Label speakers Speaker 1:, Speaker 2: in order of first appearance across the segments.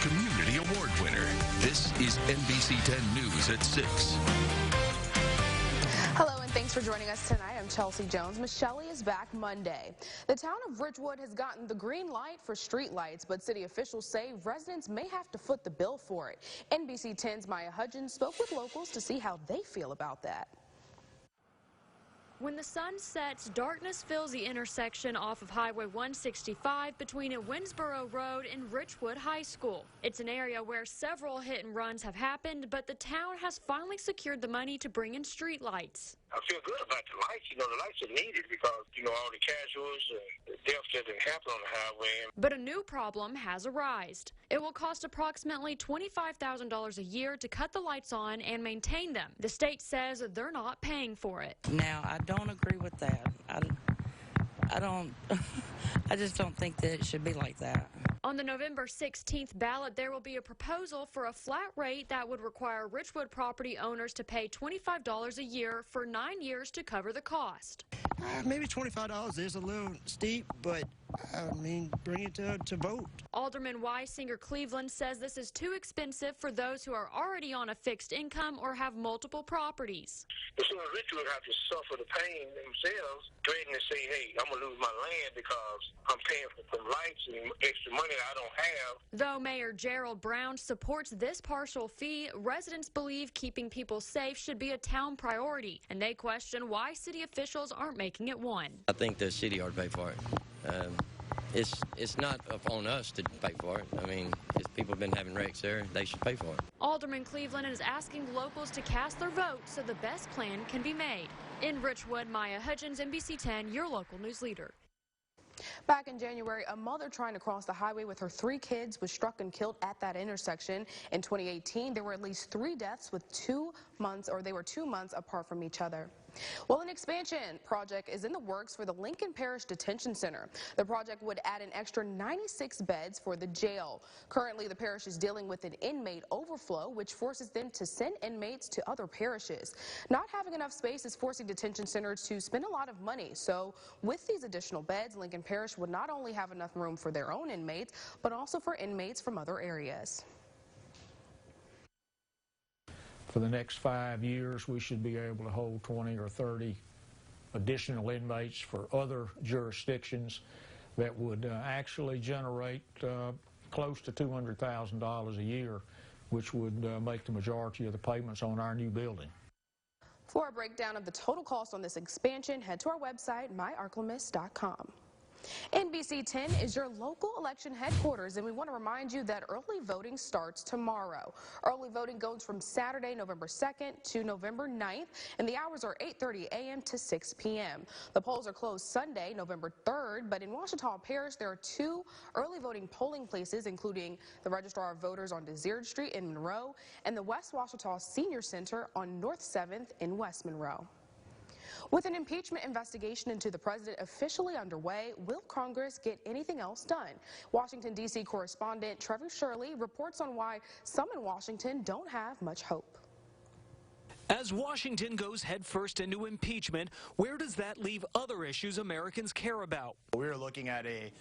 Speaker 1: Community Award winner. This is NBC 10 News at 6.
Speaker 2: Hello and thanks for joining us tonight. I'm Chelsea Jones. Michelle is back Monday. The town of Ridgewood has gotten the green light for street lights, but city officials say residents may have to foot the bill for it. NBC 10's Maya Hudgens spoke with locals to see how they feel about that.
Speaker 3: When the sun sets, darkness fills the intersection off of Highway 165 between Winsboro Road and Ridgewood High School. It's an area where several hit and runs have happened, but the town has finally secured the money to bring in street lights.
Speaker 4: I feel good about the lights. The lights are needed because, all the casuals and the deaths that didn't happen on the highway.
Speaker 3: But a new problem has arisen. It will cost approximately $25,000 a year to cut the lights on and maintain them. The state says they're not paying for it.
Speaker 5: Now, I don't agree with that. I just don't think that it should be like that.
Speaker 3: On the November 16th ballot, there will be a proposal for a flat rate that would require Ridgewood property owners to pay $25 a year for 9 years to cover the cost.
Speaker 6: Maybe $25 is a little steep, but bring it to vote.
Speaker 3: Alderman Weisinger Cleveland says this is too expensive for those who are already on a fixed income or have multiple properties.
Speaker 4: The rich would have to suffer the pain themselves, threatening to say, hey, I'm going to lose my land because I'm paying for some lights and extra money that I don't have.
Speaker 3: Though Mayor Gerald Brown supports this partial fee, residents believe keeping people safe should be a town priority, and they question why city officials aren't making it one.
Speaker 7: I think the city ought to pay for it. It's not on us to pay for it. If people have been having wrecks there, they should pay for it.
Speaker 3: Alderman Cleveland is asking locals to cast their vote so the best plan can be made. In Ridgewood, Maya Hudgens, NBC 10, your local news leader.
Speaker 2: Back in January, a mother trying to cross the highway with her 3 kids was struck and killed at that intersection. In 2018, there were at least 3 deaths with 2 months, or they were 2 months apart from each other. Well, an expansion project is in the works for the Lincoln Parish Detention Center. The project would add an extra 96 beds for the jail. Currently, the parish is dealing with an inmate overflow, which forces them to send inmates to other parishes. Not having enough space is forcing detention centers to spend a lot of money. So with these additional beds, Lincoln Parish would not only have enough room for their own inmates, but also for inmates from other areas.
Speaker 8: For the next 5 years, we should be able to hold 20 or 30 additional inmates for other jurisdictions that would actually generate close to $200,000 a year, which would make the majority of the payments on our new building.
Speaker 2: For a breakdown of the total cost on this expansion, head to our website, myarklamis.com. NBC 10 is your local election headquarters, and we want to remind you that early voting starts tomorrow. Early voting goes from Saturday, November 2nd to November 9th, and the hours are 8:30 a.m. to 6 p.m. The polls are closed Sunday, November 3rd, but in Ouachita Parish, there are 2 early voting polling places, including the Registrar of Voters on Desert Street in Monroe and the West Ouachita Senior Center on North 7th in West Monroe. With an impeachment investigation into the president officially underway, will Congress get anything else done? Washington, D.C. correspondent Trevor Shirley reports on why some in Washington don't have much hope.
Speaker 9: As Washington goes headfirst into impeachment, where does that leave other issues Americans care about?
Speaker 10: We're looking at a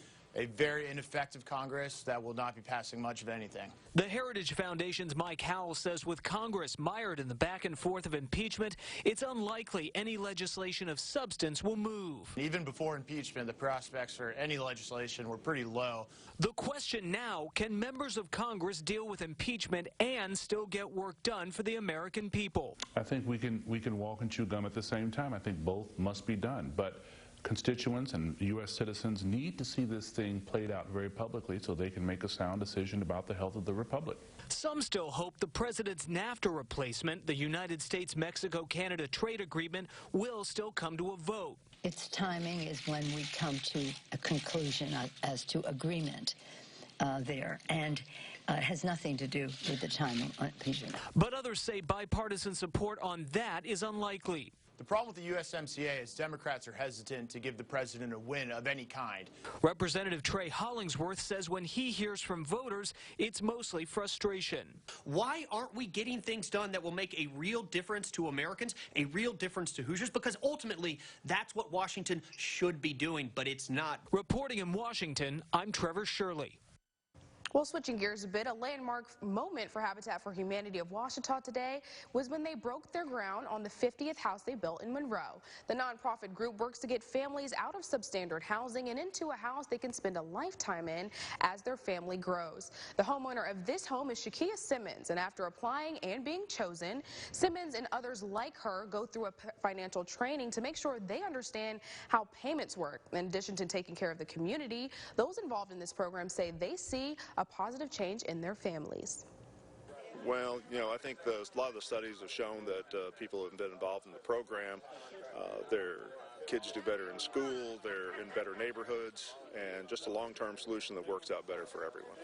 Speaker 10: very ineffective Congress that will not be passing much of anything.
Speaker 9: The Heritage Foundation's Mike Howell says with Congress mired in the back and forth of impeachment, it's unlikely any legislation of substance will move.
Speaker 10: Even before impeachment, the prospects for any legislation were pretty low.
Speaker 9: The question now, can members of Congress deal with impeachment and still get work done for the American people?
Speaker 11: I think we can walk and chew gum at the same time. I think both must be done. But constituents and U.S. citizens need to see this thing played out very publicly so they can make a sound decision about the health of the republic.
Speaker 9: Some still hope the president's NAFTA replacement, the United States-Mexico-Canada trade agreement, will still come to a vote.
Speaker 12: Its timing is when we come to a conclusion as to agreement there, and has nothing to do with the timing on impeachment.
Speaker 9: But others say bipartisan support on that is unlikely.
Speaker 10: The problem with the USMCA is Democrats are hesitant to give the president a win of any kind.
Speaker 9: Representative Trey Hollingsworth says when he hears from voters, it's mostly frustration.
Speaker 13: Why aren't we getting things done that will make a real difference to Americans, a real difference to Hoosiers? Because ultimately, that's what Washington should be doing, but it's not.
Speaker 9: Reporting in Washington, I'm Trevor Shirley.
Speaker 2: Well, switching gears a bit, a landmark moment for Habitat for Humanity of Ouachita today was when they broke their ground on the 50th house they built in Monroe. The nonprofit group works to get families out of substandard housing and into a house they can spend a lifetime in as their family grows. The homeowner of this home is Shakia Simmons, and after applying and being chosen, Simmons and others like her go through a financial training to make sure they understand how payments work. In addition to taking care of the community, those involved in this program say they see a positive change in their families.
Speaker 14: Well, I think a lot of the studies have shown that people who have been involved in the program, their kids do better in school, they're in better neighborhoods, and just a long-term solution that works out better for everyone.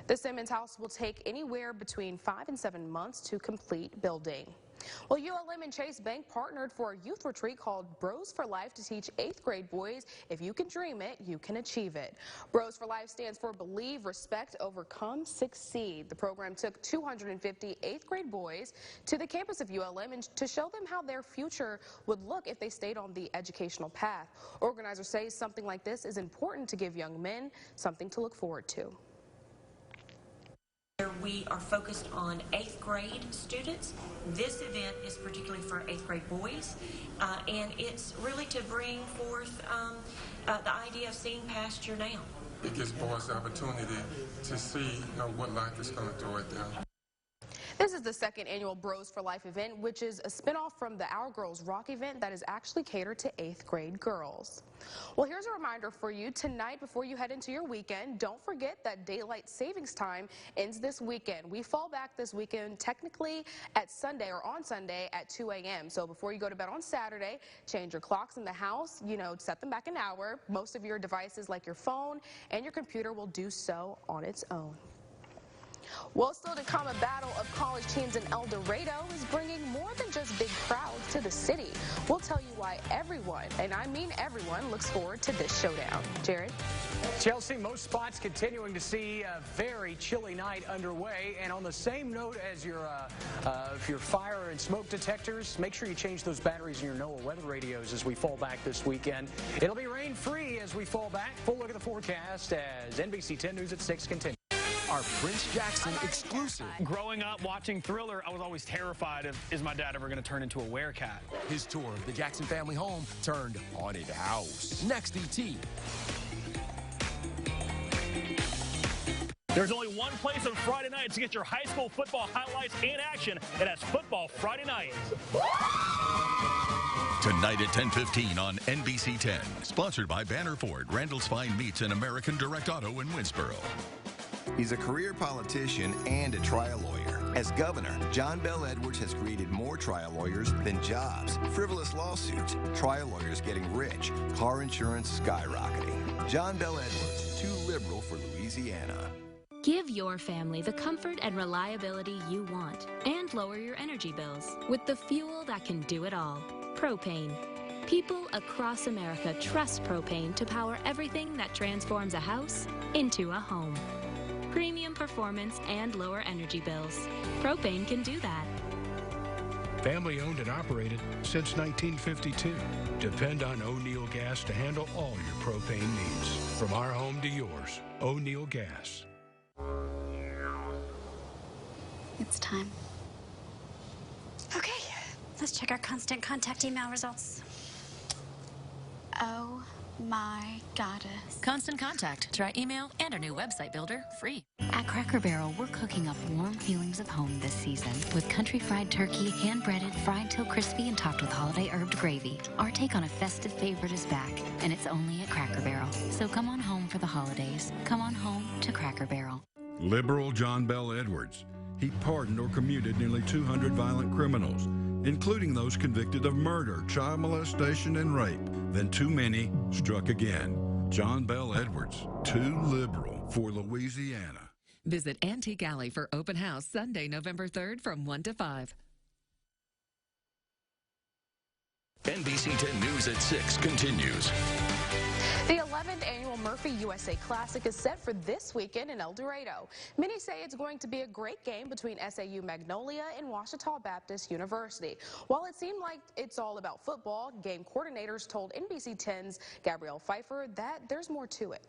Speaker 2: The Simmons house will take anywhere between 5 and 7 months to complete building. Well, ULM and Chase Bank partnered for a youth retreat called Bros for Life to teach 8th grade boys, if you can dream it, you can achieve it. Bros for Life stands for Believe, Respect, Overcome, Succeed. The program took 250 8th grade boys to the campus of ULM and to show them how their future would look if they stayed on the educational path. Organizers say something like this is important to give young men something to look forward to.
Speaker 15: We are focused on 8th grade students. This event is particularly for 8th grade boys, and it's really to bring forth the idea of seeing past your now.
Speaker 16: It gives boys the opportunity to see what life is going to throw at them.
Speaker 2: This is the second annual Bros for Life event, which is a spinoff from the Our Girls Rock event that is actually catered to 8th grade girls. Well, here's a reminder for you tonight before you head into your weekend. Don't forget that daylight savings time ends this weekend. We fall back this weekend technically at Sunday or on Sunday at 2 a.m. So before you go to bed on Saturday, change your clocks in the house, set them back an hour. Most of your devices like your phone and your computer will do so on its own. Well, still to come, a battle of college teams in El Dorado is bringing more than just big crowds to the city. We'll tell you why everyone, and I mean everyone, looks forward to this showdown. Jared?
Speaker 17: Chelsea, most spots continuing to see a very chilly night underway. And on the same note as your fire and smoke detectors, make sure you change those batteries in your NOAA weather radios as we fall back this weekend. It'll be rain-free as we fall back. Full look at the forecast as NBC 10 News at 6 continues.
Speaker 18: Our Prince Jackson exclusive.
Speaker 19: Growing up watching Thriller, I was always terrified of, is my dad ever going to turn into a werecat?
Speaker 18: His tour of the Jackson family home turned haunted house. Next, ET.
Speaker 19: There's only one place on Friday night to get your high school football highlights and action, and that's Football Friday Night.
Speaker 1: Tonight at 10:15 on NBC 10. Sponsored by Banner Ford, Randall's Fine Meats, and American Direct Auto in Winsboro.
Speaker 20: He's a career politician and a trial lawyer. As governor, John Bel Edwards has created more trial lawyers than jobs. Frivolous lawsuits, trial lawyers getting rich, car insurance skyrocketing. John Bel Edwards, too liberal for Louisiana.
Speaker 21: Give your family the comfort and reliability you want and lower your energy bills with the fuel that can do it all, propane. People across America trust propane to power everything that transforms a house into a home. Premium performance and lower energy bills. Propane can do that.
Speaker 22: Family owned and operated since 1952. Depend on O'Neill Gas to handle all your propane needs. From our home to yours, O'Neill Gas.
Speaker 23: It's time. Okay, let's check our constant contact email results. Oh my goddess.
Speaker 24: Constant Contact. Try email and our new website builder free.
Speaker 25: At Cracker Barrel, we're cooking up warm feelings of home this season with country fried turkey, hand-breaded, fried till crispy, and topped with holiday herbed gravy. Our take on a festive favorite is back, and it's only at Cracker Barrel. So come on home for the holidays. Come on home to Cracker Barrel.
Speaker 26: Liberal John Bel Edwards. He pardoned or commuted nearly 200 violent criminals, including those convicted of murder, child molestation, and rape. Then too many struck again. John Bel Edwards, too liberal for Louisiana.
Speaker 27: Visit Antique Alley for open house Sunday, November 3rd from 1 to 5.
Speaker 1: NBC 10 News at 6 continues.
Speaker 2: The 11th annual Murphy USA Classic is set for this weekend in El Dorado. Many say it's going to be a great game between SAU Magnolia and Ouachita Baptist University. While it seemed like it's all about football, game coordinators told NBC 10's Gabrielle Pfeiffer that there's more to it.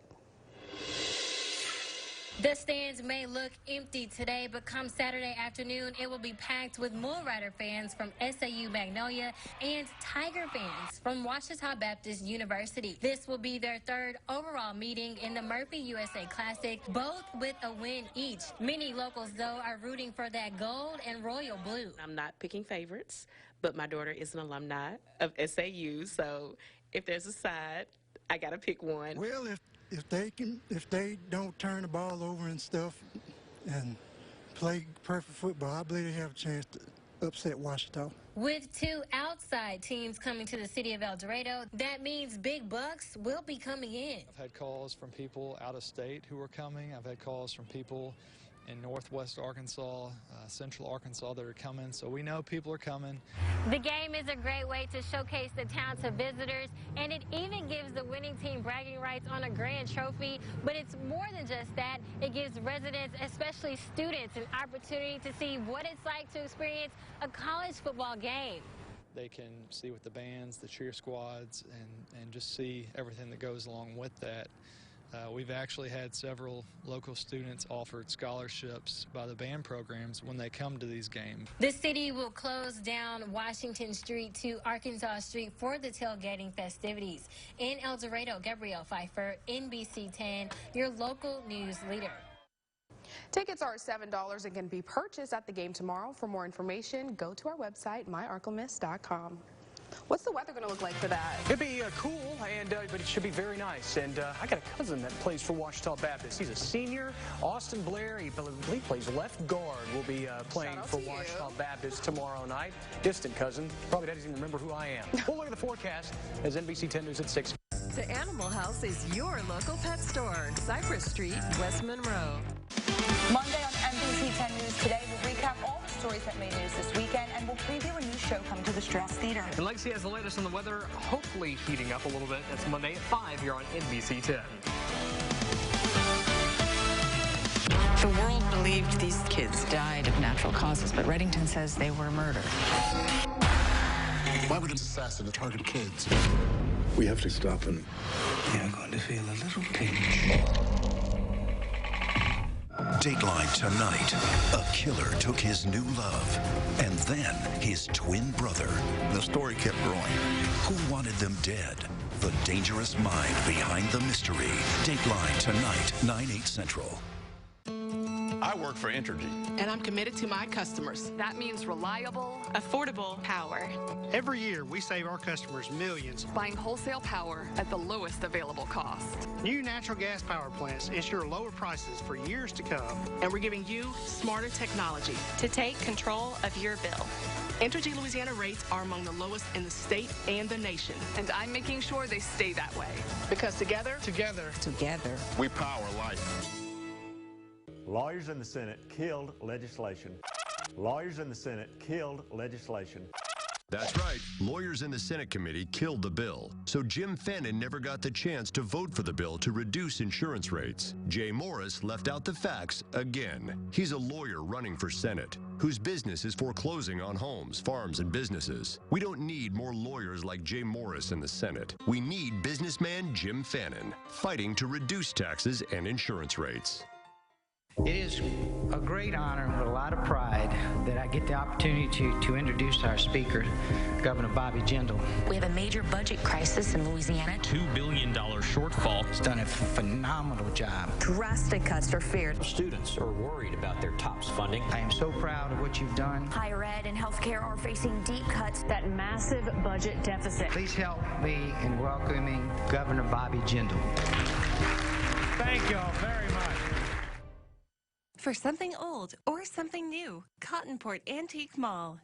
Speaker 3: The stands may look empty today, but come Saturday afternoon, it will be packed with Bull Rider fans from SAU Magnolia and Tiger fans from Ouachita Baptist University. This will be their third overall meeting in the Murphy USA Classic, both with a win each. Many locals, though, are rooting for that gold and royal blue.
Speaker 4: I'm not picking favorites, but my daughter is an alumni of SAU, so if there's a side, I got to pick one.
Speaker 5: Well, if they don't turn the ball over and stuff and play perfect football, I believe they have a chance to upset Ouachita.
Speaker 3: With two outside teams coming to the city of El Dorado, that means big bucks will be coming in.
Speaker 6: I've had calls from people out of state who are coming. I've had calls from people in northwest Arkansas, central Arkansas that are coming, so we know people are coming.
Speaker 3: The game is a great way to showcase the talent to visitors, and it even gives the winning team bragging rights on a grand trophy. But it's more than just that. It gives residents, especially students, an opportunity to see what it's like to experience a college football game.
Speaker 6: They can see with the bands, the cheer squads, and just see everything that goes along with that. We've actually had several local students offered scholarships by the band programs when they come to these games.
Speaker 3: The city will close down Washington Street to Arkansas Street for the tailgating festivities. In El Dorado, Gabrielle Pfeiffer, NBC 10, your local news leader.
Speaker 2: Tickets are $7 and can be purchased at the game tomorrow. For more information, go to our website, myarklemiss.com. What's the weather going to look like for that?
Speaker 17: It'll be cool, but it should be very nice. And I got a cousin that plays for Ouachita Baptist. He's a senior. Austin Blair, he plays left guard, will be playing for Ouachita Baptist tomorrow night. Distant cousin. Probably doesn't even remember who I am. We'll look at the forecast as NBC 10 News at 6.
Speaker 27: The Animal House is your local pet store. Cypress Street, West Monroe.
Speaker 7: Monday on NBC 10 News Today, we'll recap all the stories that made news this weekend, and we'll preview a new show coming to the Strauss Theater.
Speaker 8: And Lexi has the latest on the weather, hopefully heating up a little bit. That's Monday at 5 here on NBC 10.
Speaker 24: The world believed these kids died of natural causes, but Reddington says they were murdered.
Speaker 11: Why would an assassin target kids? We have to stop him.
Speaker 28: You're going to feel a little pinch.
Speaker 1: Dateline tonight. A killer took his new love and then his twin brother.
Speaker 11: The story kept growing.
Speaker 1: Who wanted them dead? The dangerous mind behind the mystery. Dateline tonight, 9/8 Central.
Speaker 29: I work for Entergy.
Speaker 30: And I'm committed to my customers.
Speaker 31: That means reliable, affordable power.
Speaker 32: Every year, we save our customers millions.
Speaker 31: Buying wholesale power at the lowest available cost.
Speaker 32: New natural gas power plants ensure lower prices for years to come.
Speaker 30: And we're giving you smarter technology
Speaker 15: to take control of your bill.
Speaker 30: Entergy Louisiana rates are among the lowest in the state and the nation.
Speaker 31: And I'm making sure they stay that way.
Speaker 30: Because together,
Speaker 29: we power life.
Speaker 33: Lawyers in the Senate killed legislation. Lawyers in the Senate killed legislation.
Speaker 32: That's right. Lawyers in the Senate committee killed the bill. So Jim Fannin never got the chance to vote for the bill to reduce insurance rates. Jay Morris left out the facts again. He's a lawyer running for Senate, whose business is foreclosing on homes, farms, and businesses. We don't need more lawyers like Jay Morris in the Senate. We need businessman Jim Fannin, fighting to reduce taxes and insurance rates.
Speaker 34: It is a great honor and with a lot of pride that I get the opportunity to introduce our speaker, Governor Bobby Jindal.
Speaker 25: We have a major budget crisis in Louisiana.
Speaker 35: $2 billion shortfall.
Speaker 34: He's done a phenomenal job.
Speaker 25: Drastic cuts are feared.
Speaker 35: Students are worried about their TOPS funding.
Speaker 34: I am so proud of what you've done.
Speaker 25: Higher ed and healthcare are facing deep cuts.
Speaker 3: That massive budget deficit.
Speaker 34: Please help me in welcoming Governor Bobby Jindal.
Speaker 33: Thank you all very much.
Speaker 36: For something old or something new, Cottonport Antique Mall.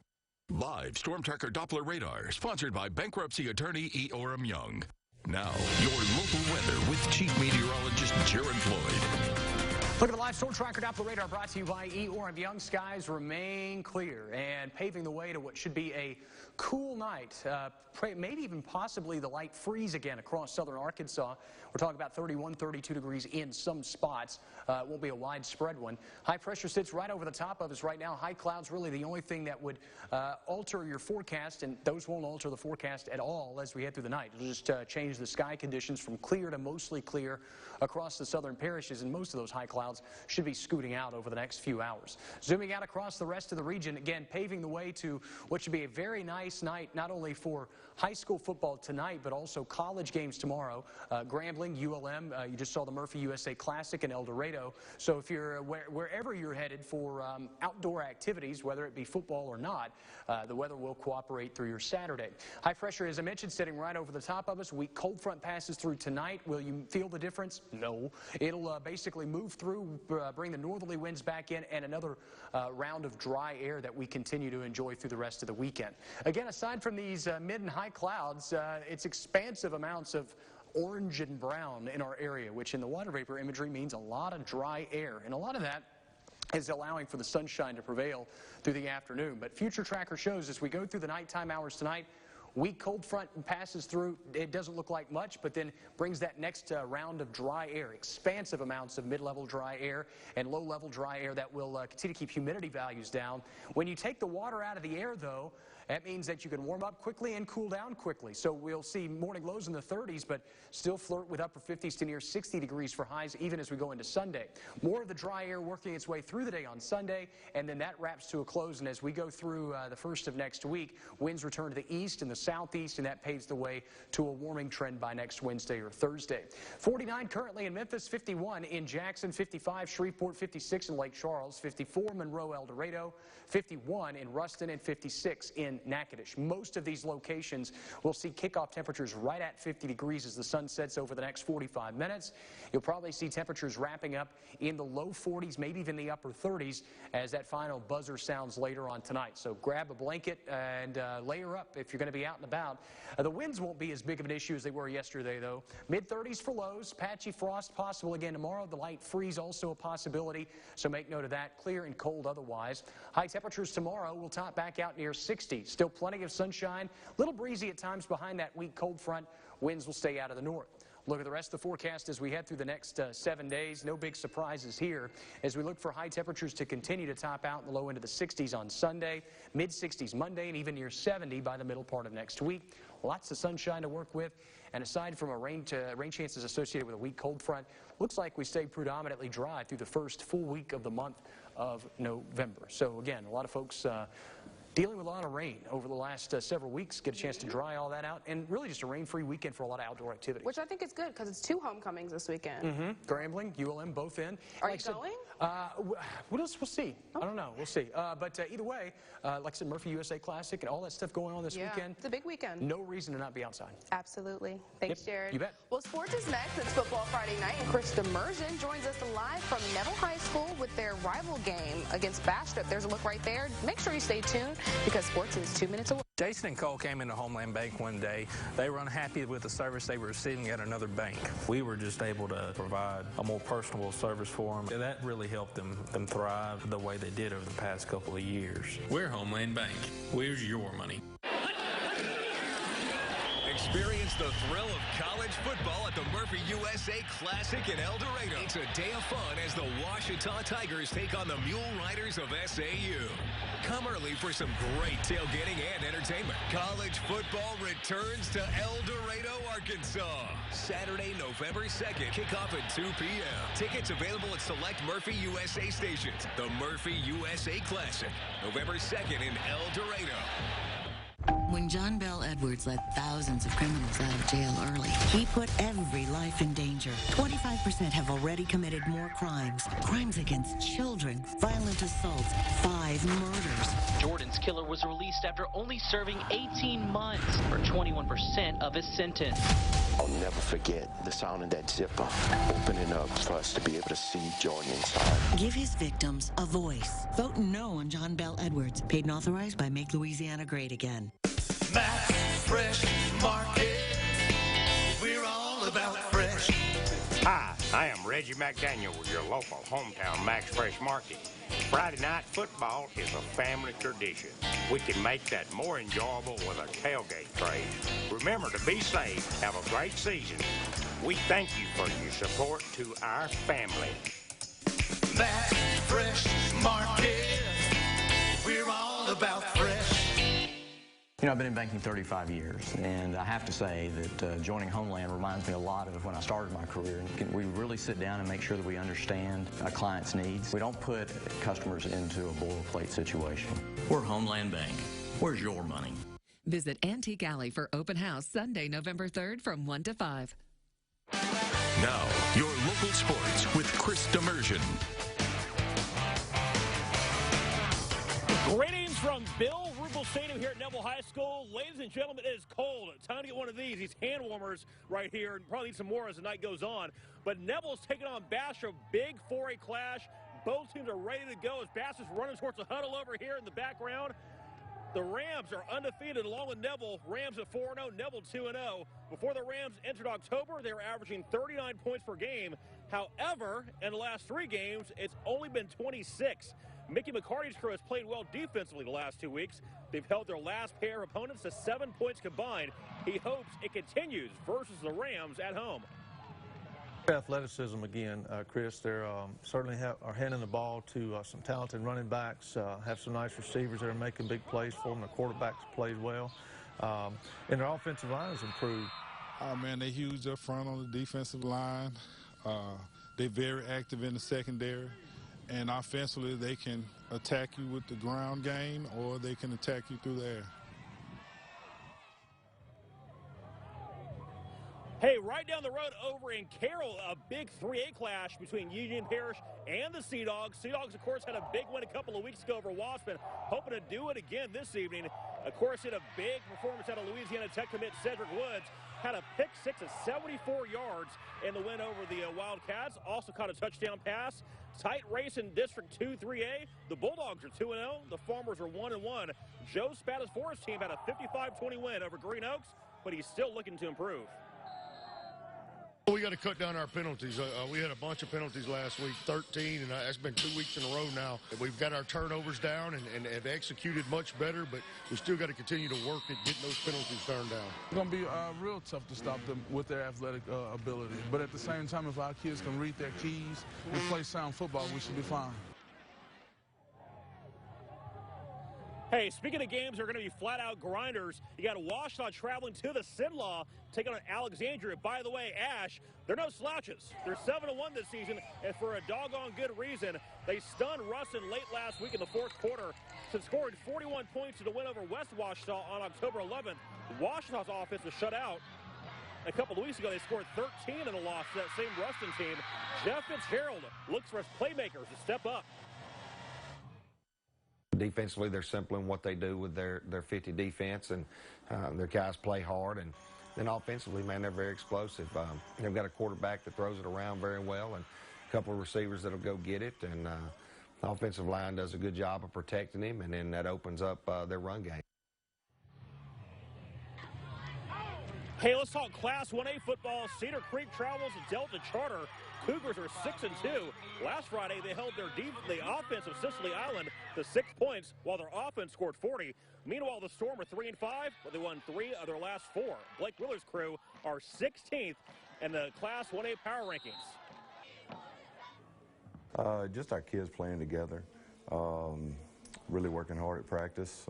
Speaker 1: Live Storm Tracker Doppler radar, sponsored by bankruptcy attorney E. Orem Young. Now, your local weather with Chief Meteorologist Jared Floyd.
Speaker 17: Look at the live Storm Tracker Doppler radar brought to you by E. Orem Young. Skies remain clear and paving the way to what should be a cool night. Maybe even possibly the light freeze again across southern Arkansas. We're talking about 31, 32 degrees in some spots. It won't be a widespread one. High pressure sits right over the top of us right now. High clouds really the only thing that would alter your forecast, and those won't alter the forecast at all as we head through the night. It'll just change the sky conditions from clear to mostly clear across the southern parishes, and most of those high clouds clouds should be scooting out over the next few hours. Zooming out across the rest of the region, again, paving the way to what should be a very nice night, not only for high school football tonight, but also college games tomorrow. Grambling, ULM, you just saw the Murphy USA Classic in El Dorado. So if you're wherever you're headed for outdoor activities, whether it be football or not, the weather will cooperate through your Saturday. High pressure, as I mentioned, sitting right over the top of us. Weak cold front passes through tonight. Will you feel the difference? No. It'll basically move through, bring the northerly winds back in, and another round of dry air that we continue to enjoy through the rest of the weekend. Again, aside from these mid and high clouds, it's expansive amounts of orange and brown in our area, which in the water vapor imagery means a lot of dry air, and a lot of that is allowing for the sunshine to prevail through the afternoon. But Future Tracker shows as we go through the nighttime hours tonight, weak cold front passes through. It doesn't look like much, but then brings that next round of dry air, expansive amounts of mid-level dry air and low-level dry air that will continue to keep humidity values down. When you take the water out of the air, though, that means that you can warm up quickly and cool down quickly. So we'll see morning lows in the 30s, but still flirt with upper 50s to near 60 degrees for highs even as we go into Sunday. More of the dry air working its way through the day on Sunday, and then that wraps to a close. And as we go through the first of next week, winds return to the east and the southeast, and that paves the way to a warming trend by next Wednesday or Thursday. 49 currently in Memphis, 51 in Jackson, 55 Shreveport, 56 in Lake Charles, 54 Monroe, El Dorado, 51 in Ruston, and 56 in Natchitoches. Most of these locations will see kickoff temperatures right at 50 degrees as the sun sets over the next 45 minutes. You'll probably see temperatures wrapping up in the low 40s, maybe even the upper 30s as that final buzzer sounds later on tonight. So grab a blanket and layer up if you're going to be out and about. The winds won't be as big of an issue as they were yesterday, though. Mid-30s for lows, patchy frost possible again tomorrow. The light freeze also a possibility, so make note of that. Clear and cold otherwise. High temperatures tomorrow will top back out near 60. Still plenty of sunshine, a little breezy at times behind that weak cold front. Winds will stay out of the north. Look at the rest of the forecast as we head through the next 7 days. No big surprises here as we look for high temperatures to continue to top out in the low end of the 60s on Sunday, mid-60s Monday, and even near 70 by the middle part of next week. Lots of sunshine to work with, and aside from rain chances associated with a weak cold front, looks like we stay predominantly dry through the first full week of the month of November. So again, a lot of folks dealing with a lot of rain over the last several weeks, get a chance to dry all that out, and really just a rain-free weekend for a lot of outdoor activities.
Speaker 2: Which I think is good because it's 2 homecomings this weekend.
Speaker 17: Grambling, ULM, both in.
Speaker 2: Are you going?
Speaker 17: What else? We'll see. I don't know. We'll see. But either way, like I said, Murphy USA Classic and all that stuff going on this weekend.
Speaker 2: It's a big weekend.
Speaker 17: No reason to not be outside.
Speaker 2: Absolutely. Thanks, Jared.
Speaker 17: You bet.
Speaker 2: Well, sports is next. It's Football Friday night, and Chris Demersion joins us live from Neville High School with their rival game against Bastrop. There's a look right there. Make sure you stay tuned because sports is 2 minutes away.
Speaker 4: Jason and Cole came into Homeland Bank one day. They were unhappy with the service they were receiving at another bank. We were just able to provide a more personable service for them. And that really helped them thrive the way they did over the past couple of years.
Speaker 5: We're Homeland Bank. Where's your money?
Speaker 1: Experience the thrill of college football at the Murphy USA Classic in El Dorado. It's a day of fun as the Ouachita Tigers take on the Mule Riders of SAU. Come early for some great tailgating and entertainment. College football returns to El Dorado, Arkansas. Saturday, November 2nd, kickoff at 2 p.m. Tickets available at select Murphy USA stations. The Murphy USA Classic, November 2nd in El Dorado.
Speaker 25: When John Bell Edwards let thousands of criminals out of jail early, he put every life in danger. 25% have already committed more crimes. Crimes against children, violent assaults, 5 murders.
Speaker 6: Jordan's killer was released after only serving 18 months, or 21% of his sentence.
Speaker 9: I'll never forget the sound of that zipper opening up for us to be able to see Jordan inside.
Speaker 25: Give his victims a voice. Vote no on John Bell Edwards. Paid and authorized by Make Louisiana Great Again.
Speaker 28: Max Fresh Market. We're all about fresh.
Speaker 10: Hi, I am Reggie McDaniel with your local hometown Max Fresh Market. Friday night football is a family tradition. We can make that more enjoyable with a tailgate trade. Remember to be safe. Have a great season. We thank you for your support to our family.
Speaker 28: Max Fresh Market. We're all about fresh.
Speaker 7: You know, I've been in banking 35 years, and I have to say that joining Homeland reminds me a lot of when I started my career. We really sit down and make sure that we understand a client's needs. We don't put customers into a boilerplate situation.
Speaker 35: We're Homeland Bank. Where's your money?
Speaker 8: Visit Antique Alley for open house Sunday, November 3rd from 1 to 5.
Speaker 1: Now, your local sports with Chris Demersion.
Speaker 11: Greetings from Bill Ruble Stadium here at Neville High School. Ladies and gentlemen, it is cold. Time to get one of these hand warmers right here, and probably need some more as the night goes on. But Neville's taking on Bastrop, big 4A clash. Both teams are ready to go as Bastrop's running towards the huddle over here in the background. The Rams are undefeated along with Neville. Rams at 4-0, Neville 2-0. Before the Rams entered October, they were averaging 39 points per game. However, in the last 3 games, it's only been 26. Mickey McCarty's crew has played well defensively the last 2 weeks. They've held their last pair of opponents to 7 points combined. He hopes it continues versus the Rams at home.
Speaker 4: Athleticism again, Chris. They're certainly are handing the ball to some talented running backs, have some nice receivers that are making big plays for them. The quarterbacks plays well, and their offensive line has improved.
Speaker 12: Oh, man, they're huge up front on the defensive line. They're very active in the secondary. And offensively, they can attack you with the ground game, or they can attack you through the air.
Speaker 11: Hey, right down the road over in Carroll, a big 3A clash between Union Parish and the Sea Dogs. Sea Dogs, of course, had a big win a couple of weeks ago over Waspin, hoping to do it again this evening. Of course, had a big performance out of Louisiana Tech commit Cedric Woods. Had a pick six of 74 yards in the win over the Wildcats. Also caught a touchdown pass. Tight race in District 2 3A. The Bulldogs are 2-0. The Farmers are 1-1. Joe Spata's Forest team had a 55-20 win over Green Oaks, but he's still looking to improve.
Speaker 13: We got to cut down our penalties. We had a bunch of penalties last week, 13, and that's been 2 weeks in a row now. We've got our turnovers down and have executed much better, but we still got to continue to work at getting those penalties turned down.
Speaker 14: It's going to be real tough to stop them with their athletic ability. But at the same time, if our kids can read their keys and play sound football, we should be fine.
Speaker 11: Hey, speaking of games, they're going to be flat-out grinders. You got Washita traveling to the Sinlaw, taking on Alexandria. By the way, Ash, they're no slouches. They're 7-1 this season, and for a doggone good reason. They stunned Ruston late last week in the 4th quarter to scoring 41 points to win over West Washita on October 11th. Washita's offense was shut out. A couple of weeks ago, they scored 13 in a loss to that same Ruston team. Jeff Fitzgerald looks for his playmakers to step up.
Speaker 16: Defensively, they're simple in what they do with their 50 defense, and their guys play hard. And then offensively, man, they're very explosive. They've got a quarterback that throws it around very well, and a couple of receivers that'll go get it. And the offensive line does a good job of protecting him, and then that opens up their run game.
Speaker 11: Hey, let's talk Class 1A football. Cedar Creek travels to Delta Charter. Cougars are 6-2. Last Friday, they held the offense of Sicily Island to 6 points, while their offense scored 40. Meanwhile, the Storm are 3-5, but they won 3 of their last 4. Blake Willer's crew are 16th in the Class 1A power rankings.
Speaker 18: Just our kids playing together, really working hard at practice.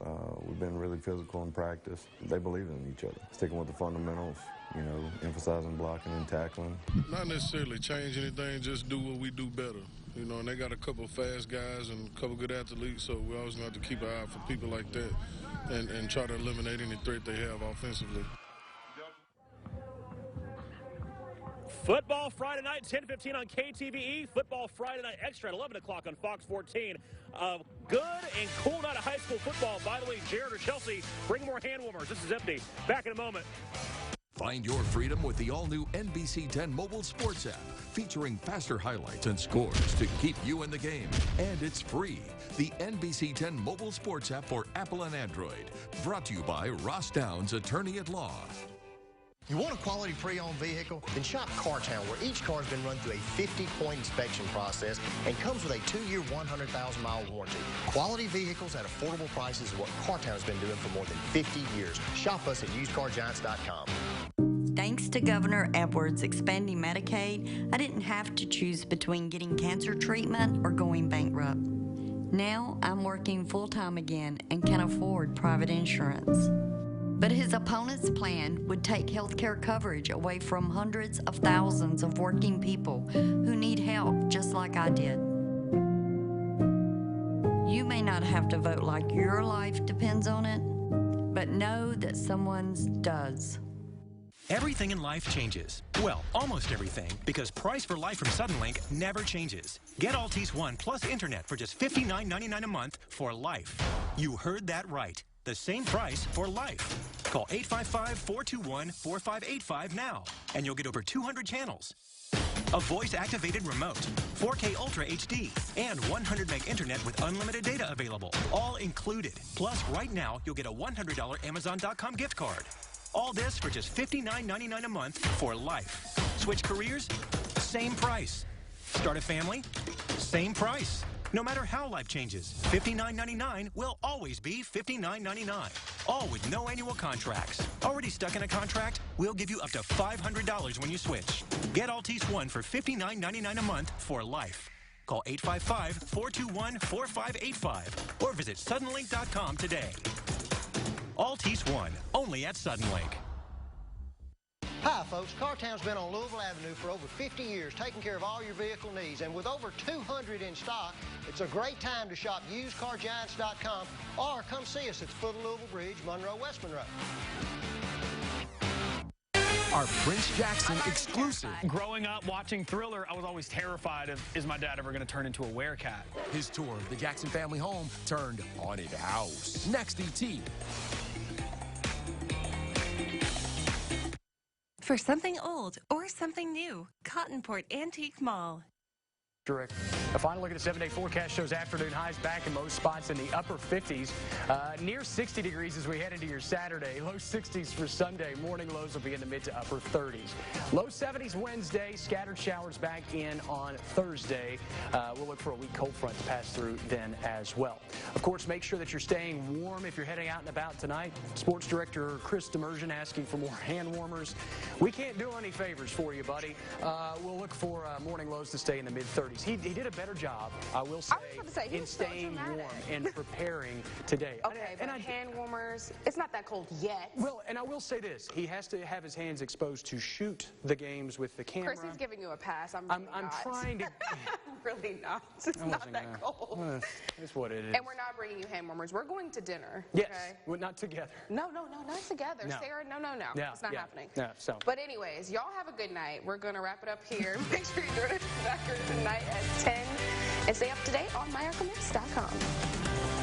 Speaker 18: We've been really physical in practice. They believe in each other, sticking with the fundamentals, you know, emphasizing blocking and tackling.
Speaker 12: Not necessarily change anything, just do what we do better. You know, and they got a couple of fast guys and a couple of good athletes, so we always have to keep an eye for people like that and try to eliminate any threat they have offensively.
Speaker 11: Football Friday night, 10:15 on KTVE. Football Friday night extra at 11 o'clock on Fox 14. Good and cool night of high school football. By the way, Jared or Chelsea, bring more hand warmers. This is empty. Back in a moment.
Speaker 1: Find your freedom with the all-new NBC 10 mobile sports app, featuring faster highlights and scores to keep you in the game. And it's free. The NBC 10 mobile sports app for Apple and Android. Brought to you by Ross Downs, attorney at law.
Speaker 19: You want a quality pre-owned vehicle? Then shop CarTown, where each car has been run through a 50-point inspection process and comes with a 2-year, 100,000-mile warranty. Quality vehicles at affordable prices is what CarTown has been doing for more than 50 years. Shop us at usedcargiants.com.
Speaker 20: Thanks to Governor Edwards expanding Medicaid, I didn't have to choose between getting cancer treatment or going bankrupt. Now I'm working full-time again and can afford private insurance. But his opponent's plan would take health care coverage away from hundreds of thousands of working people who need help just like I did. You may not have to vote like your life depends on it, but know that someone's does.
Speaker 3: Everything in life changes. Well, almost everything, because price for life from Suddenlink never changes. Get Altice One plus internet for just $59.99 a month for life. You heard that right. The same price for life. Call 855-421-4585 now, and you'll get over 200 channels, a voice-activated remote, 4K Ultra HD, and 100 meg internet with unlimited data available, all included. Plus, right now, you'll get a $100 Amazon.com gift card. All this for just $59.99 a month for life. Switch careers? Same price. Start a family? Same price. No matter how life changes, $59.99 will always be $59.99. All with no annual contracts. Already stuck in a contract? We'll give you up to $500 when you switch. Get Altice One for $59.99 a month for life. Call 855-421-4585 or visit suddenlink.com today. Altice One, only at Suddenlink.
Speaker 19: Hi folks, CarTown's been on Louisville Avenue for over 50 years, taking care of all your vehicle needs. And with over 200 in stock, it's a great time to shop usedcargiants.com or come see us at the foot of Louisville Bridge, Monroe, West Monroe.
Speaker 15: Our Prince Jackson exclusive.
Speaker 11: Growing up watching Thriller, I was always terrified of, is my dad ever going to turn into a werecat?
Speaker 15: His tour of the Jackson family home turned haunted house. Next, E.T.
Speaker 17: For something old or something new, Cottonport Antique Mall.
Speaker 11: A final look at the 7-day forecast shows afternoon highs back in most spots in the upper 50s. Near 60 degrees as we head into your Saturday. Low 60s for Sunday. Morning lows will be in the mid to upper 30s. Low 70s Wednesday. Scattered showers back in on Thursday. We'll look for a weak cold front to pass through then as well. Of course, make sure that you're staying warm if you're heading out and about tonight. Sports Director Chris Demersion asking for more hand warmers. We can't do any favors for you, buddy. We'll look for morning lows to stay in the mid 30s. He did a better job, I will say, in staying warm and preparing today.
Speaker 2: Okay, but hand warmers, it's not that cold yet.
Speaker 11: Well, and I will say this. He has to have his hands exposed to shoot the games with the camera.
Speaker 2: Chris, he's giving you a pass. I'm
Speaker 11: trying to...
Speaker 2: I'm really not. It's not that cold.
Speaker 11: That's what it is.
Speaker 2: And we're not bringing you hand warmers. We're going to dinner.
Speaker 11: Yes,
Speaker 2: okay?
Speaker 11: well, not together.
Speaker 2: No, not together.
Speaker 11: No.
Speaker 2: Sarah, no.
Speaker 11: Yeah,
Speaker 2: it's not happening.
Speaker 11: Yeah, so.
Speaker 2: But anyways, y'all have a good night. We're going to wrap it up here. Make sure you join us back here tonight at 10 and stay up to date on myarclemix.com.